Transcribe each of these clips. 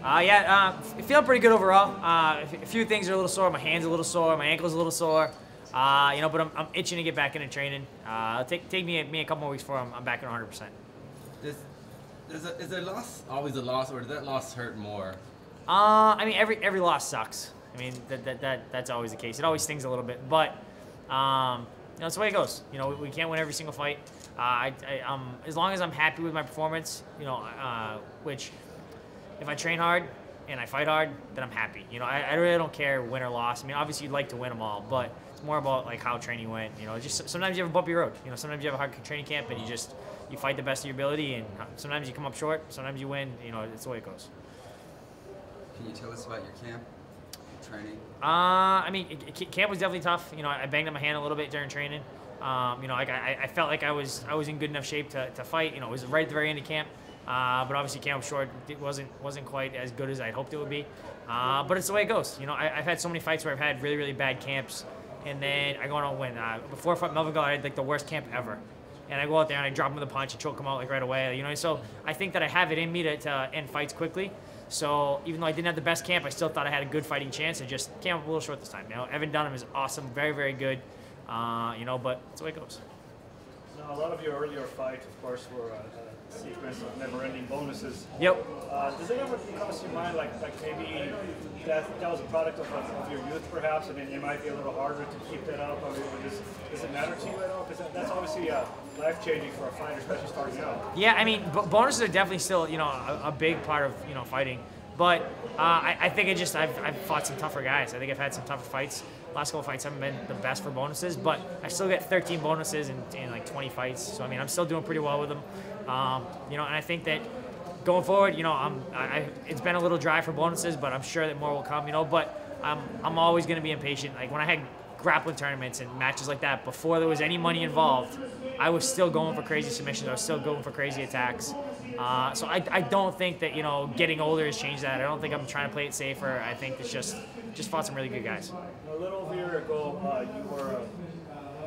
Feeling pretty good overall. A few things are a little sore. My hand's a little sore. My ankle's a little sore. But I'm itching to get back into training. It'll take me a couple more weeks before I'm back at 100%. Is a loss always a loss, or does that loss hurt more? I mean, every loss sucks. I mean, that's always the case. It always stings a little bit, but that's the way it goes. We can't win every single fight. As long as I'm happy with my performance, which if I train hard and I fight hard, then I'm happy. I really don't care win or loss. I mean, obviously you'd like to win them all, but it's more about like how training went. Just sometimes you have a bumpy road. Sometimes you have a hard training camp and you fight the best of your ability, and sometimes you come up short, sometimes you win. It's the way it goes. Can you tell us about your camp training? I mean, camp was definitely tough. I banged up my hand a little bit during training. I felt like I was in good enough shape to fight. It was right at the very end of camp. But obviously camp was short. It wasn't quite as good as I hoped it would be. But it's the way it goes. I've had so many fights where I've had really, really bad camps, and then I go on and win. Before I fought Melvin Gall, I had like the worst camp ever. And I go out there and I drop him with a punch and choke him out like right away. So I think that I have it in me to end fights quickly. So even though I didn't have the best camp, I still thought I had a good fighting chance. I just came up a little short this time. Evan Dunham is awesome, very, very good. But that's the way it goes. Now, a lot of your earlier fights, of course, were a sequence of never-ending bonuses. Yep. Does it ever cross your mind, like maybe that was a product of your youth, perhaps, and it might be a little harder to keep that up? Or does it matter to you at all? Because that's obviously life-changing for a fighter, especially starting out. Yeah, I mean, bonuses are definitely still, a big part of, fighting. But I think I've fought some tougher guys. I think I've had some tougher fights. Last couple fights haven't been the best for bonuses, but I still get 13 bonuses in like 20 fights. So I mean, I'm still doing pretty well with them. And I think that going forward, it's been a little dry for bonuses, but I'm sure that more will come. But I'm always going to be impatient. Like when I had grappling tournaments and matches like that, before there was any money involved, I was still going for crazy submissions. I was still going for crazy attacks. So I don't think that getting older has changed that. I don't think I'm trying to play it safer. I think it's just fought some really good guys. A little over a year ago, you were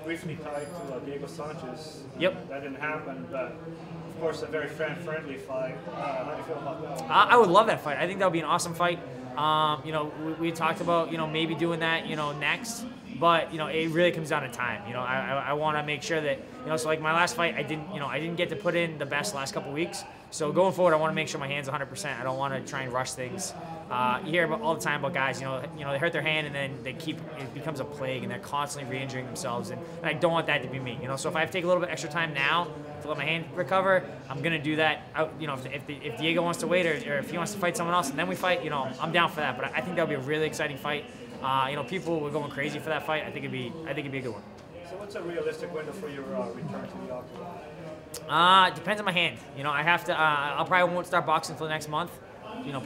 briefly tied to Diego Sanchez. Yep. That didn't happen, but of course a very friendly fight. How do you feel about that? I would love that fight. I think that would be an awesome fight. We talked about maybe doing that next. But it really comes down to time. I want to make sure that so like my last fight, I didn't get to put in the best last couple weeks. So going forward, I want to make sure my hand's 100%. I don't want to try and rush things. You hear all the time about guys, they hurt their hand and then it becomes a plague and they're constantly re-injuring themselves. And I don't want that to be me. So if I have to take a little bit extra time now to let my hand recover, I'm gonna do that. If Diego wants to wait or if he wants to fight someone else and then we fight, I'm down for that. But I think that would be a really exciting fight. People were going crazy for that fight. I think it'd be a good one. So what's a realistic window for your return to the octagon? It depends on my hand. I have to. I'll probably won't start boxing for the next month.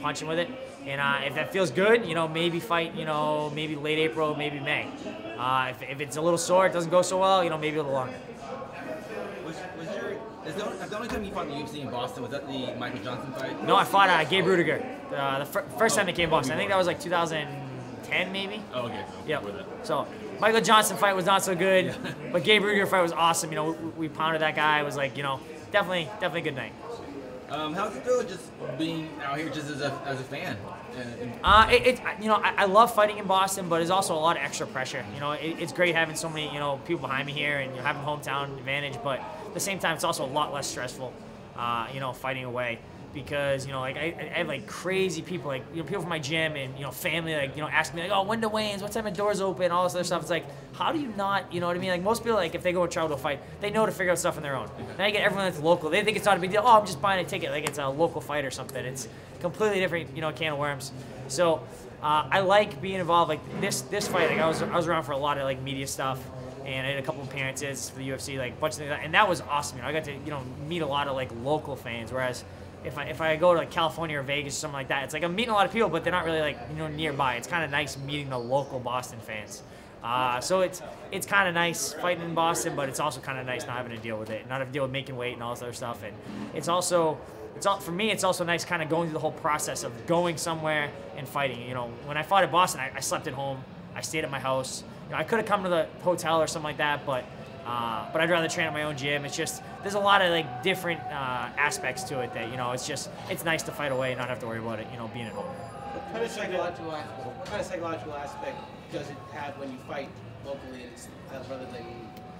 Punching with it, and if that feels good, maybe fight. Maybe late April, maybe May. If it's a little sore, it doesn't go so well. Maybe a little longer. The only time you fought in the UFC in Boston, was that the Michael Johnson fight? No, I fought Gabe Rudiger. The first time they came to Boston. I think that was like 2010 maybe. Oh, okay. Yep. So Michael Johnson fight was not so good, but Gabe Rudiger fight was awesome. We pounded that guy. It was like, definitely a good night. How does it feel just being out here just as a fan? I love fighting in Boston, but there's also a lot of extra pressure. It's great having so many, people behind me here and having hometown advantage, but at the same time, it's also a lot less stressful, fighting away. Because I have like crazy people, like people from my gym and family, like ask me like, oh, when do weigh-ins, what time the doors open, all this other stuff. It's like, how do you not, you know what I mean? Like most people, like if they go to travel to a fight, they know to figure out stuff on their own. Now you get everyone that's local, they think it's not a big deal. Oh, I'm just buying a ticket, like it's a local fight or something. It's completely different, can of worms. So I like being involved. Like this fight, like I was around for a lot of like media stuff. And I had a couple of appearances for the UFC, like a bunch of things, and that was awesome. I got to meet a lot of like local fans, whereas if I go to like California or Vegas or something like that, it's like I'm meeting a lot of people, but they're not really like nearby. It's kind of nice meeting the local Boston fans. So it's kind of nice fighting in Boston, but it's also kind of nice not having to deal with it, not having to deal with making weight and all this other stuff. And for me, it's also nice kind of going through the whole process of going somewhere and fighting. When I fought at Boston, I slept at home. I stayed at my house. I could have come to the hotel or something like that, but But I'd rather train at my own gym. It's just, there's a lot of like different aspects to it that, you know, it's nice to fight away and not have to worry about it, you know, being at home. What kind of psychological aspect does it have when you fight locally rather than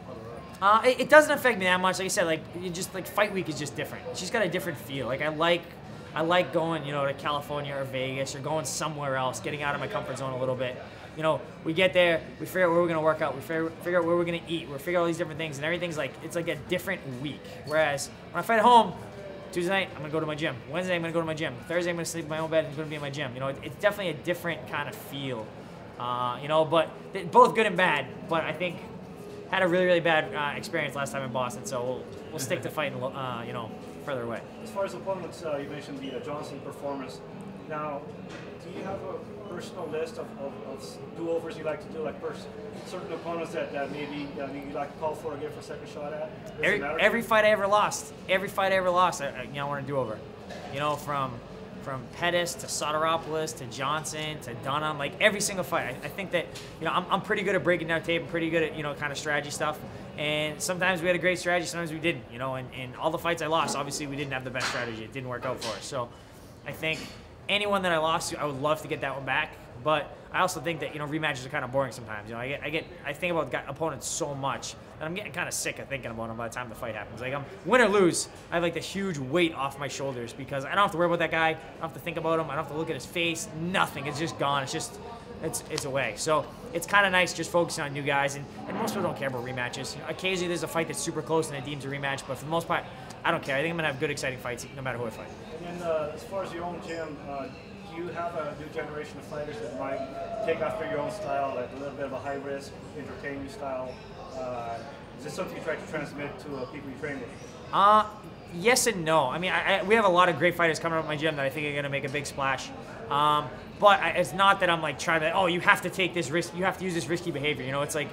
on the road? It doesn't affect me that much. Like I said, like you just like fight week is just different. It's just got a different feel. Like I like going, you know, to California or Vegas or going somewhere else, getting out of my comfort zone a little bit. You know, we get there, we figure out where we're gonna work out, we figure out where we're gonna eat, we figure out all these different things, and everything's like, it's like a different week. Whereas when I fight at home, Tuesday night, I'm gonna go to my gym. Wednesday, I'm gonna go to my gym. Thursday, I'm gonna sleep in my own bed and I'm gonna be in my gym. You know, it's definitely a different kind of feel. You know, but both good and bad. But I think had a really, really bad experience last time in Boston, so we'll stick to fighting, you know, further away. As far as opponents, you mentioned the Johnson performance. Now, do you have a personal list of do-overs you like to do, like certain opponents that maybe you like to call for again for a second shot at? Every fight I ever lost, I want to do over. You know, from Pettis to Soteropoulos to Johnson to Dunham, like every single fight. I think that, you know, I'm pretty good at breaking down tape. I'm pretty good at, you know, kind of strategy stuff. And sometimes we had a great strategy, sometimes we didn't. You know, and all the fights I lost, obviously we didn't have the best strategy. It didn't work out for us. So I think anyone that I lost to, I would love to get that one back. But I also think that, you know, rematches are kind of boring sometimes. You know, I think about opponents so much that I'm getting kind of sick of thinking about them by the time the fight happens. Like, I'm win or lose, I have like this huge weight off my shoulders because I don't have to worry about that guy. I don't have to think about him. I don't have to look at his face. Nothing. It's just gone. It's just, it's away. So it's kind of nice just focusing on new guys. And most people don't care about rematches. You know, occasionally there's a fight that's super close and it deems a rematch, but for the most part, I don't care. I think I'm gonna have good, exciting fights no matter who I fight. And then as far as your own gym, do you have a new generation of fighters that might take after your own style, like a little bit of a high risk, entertaining style? Is this something you try to transmit to people you train with? Yes and no. I mean, we have a lot of great fighters coming up in my gym that I think are gonna make a big splash. But it's not that I'm like trying to, oh, you have to take this risk, you have to use this risky behavior. You know, it's like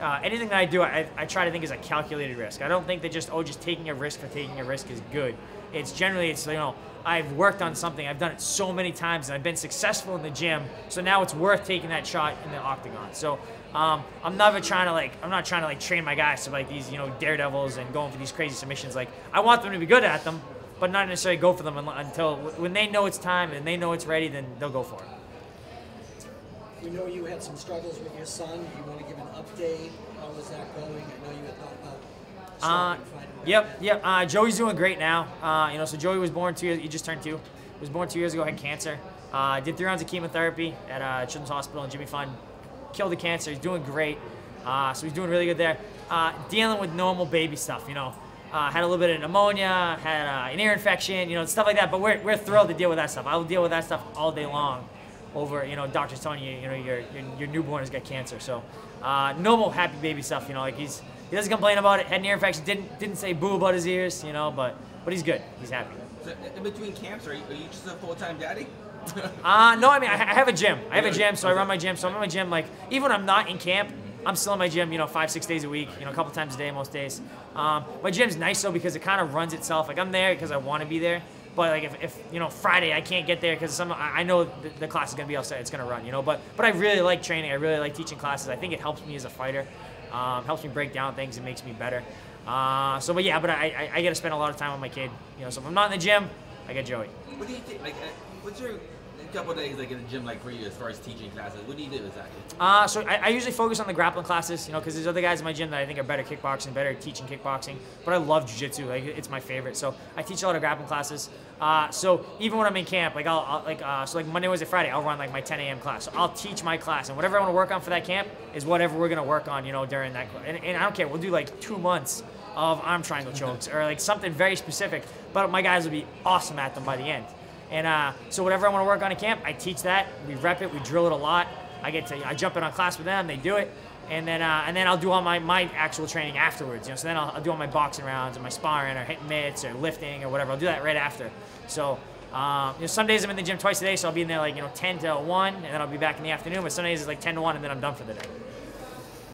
anything that I do, I try to think is a calculated risk. I don't think that just taking a risk for taking a risk is good. It's generally, you know, I've worked on something, I've done it so many times, and I've been successful in the gym, so now it's worth taking that shot in the octagon. So I'm not trying to train my guys to like these, you know, daredevils and going for these crazy submissions. Like, I want them to be good at them, but not necessarily go for them until when they know it's time and they know it's ready, then they'll go for it. We know you had some struggles with your son. Do you want to give an update? How was that going? I know you had thought about starting fighting. Yep. Joey's doing great now. You know, so Joey was born 2 years. He just turned 2. He was born 2 years ago. Had cancer. Did 3 rounds of chemotherapy at Children's Hospital in Jimmy Fund. Killed the cancer. He's doing great. So he's doing really good there. Dealing with normal baby stuff. You know, had a little bit of pneumonia. Had an ear infection. You know, stuff like that. But we're thrilled to deal with that stuff. I will deal with that stuff all day long. Over, you know, doctors telling you, you know, your newborn has got cancer. So normal happy baby stuff. You know, like he doesn't complain about it. Had an ear infection. Didn't say boo about his ears. You know, but he's good. He's happy. So in between camps, are you just a full-time daddy? No, I mean I have a gym. I have a gym, so I run my gym. So I'm in my gym. Like even when I'm not in camp, I'm still in my gym. You know, 5-6 days a week. You know, a couple times a day most days. My gym's nice though because it kind of runs itself. Like I'm there because I want to be there. But like if you know Friday I can't get there because I know the class is gonna be outside. It's gonna run. You know, but I really like training. I really like teaching classes. I think it helps me as a fighter. Helps me break down things. It makes me better. But I get to spend a lot of time with my kid. You know, so if I'm not in the gym, I get Joey. What do you think? Like, what's your couple of days like in the gym like for you as far as teaching classes? What do you do exactly? So I usually focus on the grappling classes, you know, because there's other guys in my gym that I think are better kickboxing, better teaching kickboxing. But I love jiu-jitsu, like it's my favorite. So I teach a lot of grappling classes. So even when I'm in camp, like so Monday, Wednesday, Friday, I'll run like my 10 a.m. class. So I'll teach my class, and whatever I want to work on for that camp is whatever we're gonna work on, you know, during that. And I don't care. We'll do like 2 months of arm triangle chokes or like something very specific. But my guys will be awesome at them by the end. And so whatever I want to work on in camp, I teach that. We rep it. We drill it a lot. I jump in on class with them. They do it, and then I'll do all my actual training afterwards. You know, so then I'll do all my boxing rounds and my sparring or hitting mitts or lifting or whatever. I'll do that right after. So you know, some days I'm in the gym twice a day, so I'll be in there like 10 to 1, and then I'll be back in the afternoon. But some days it's like 10 to 1, and then I'm done for the day.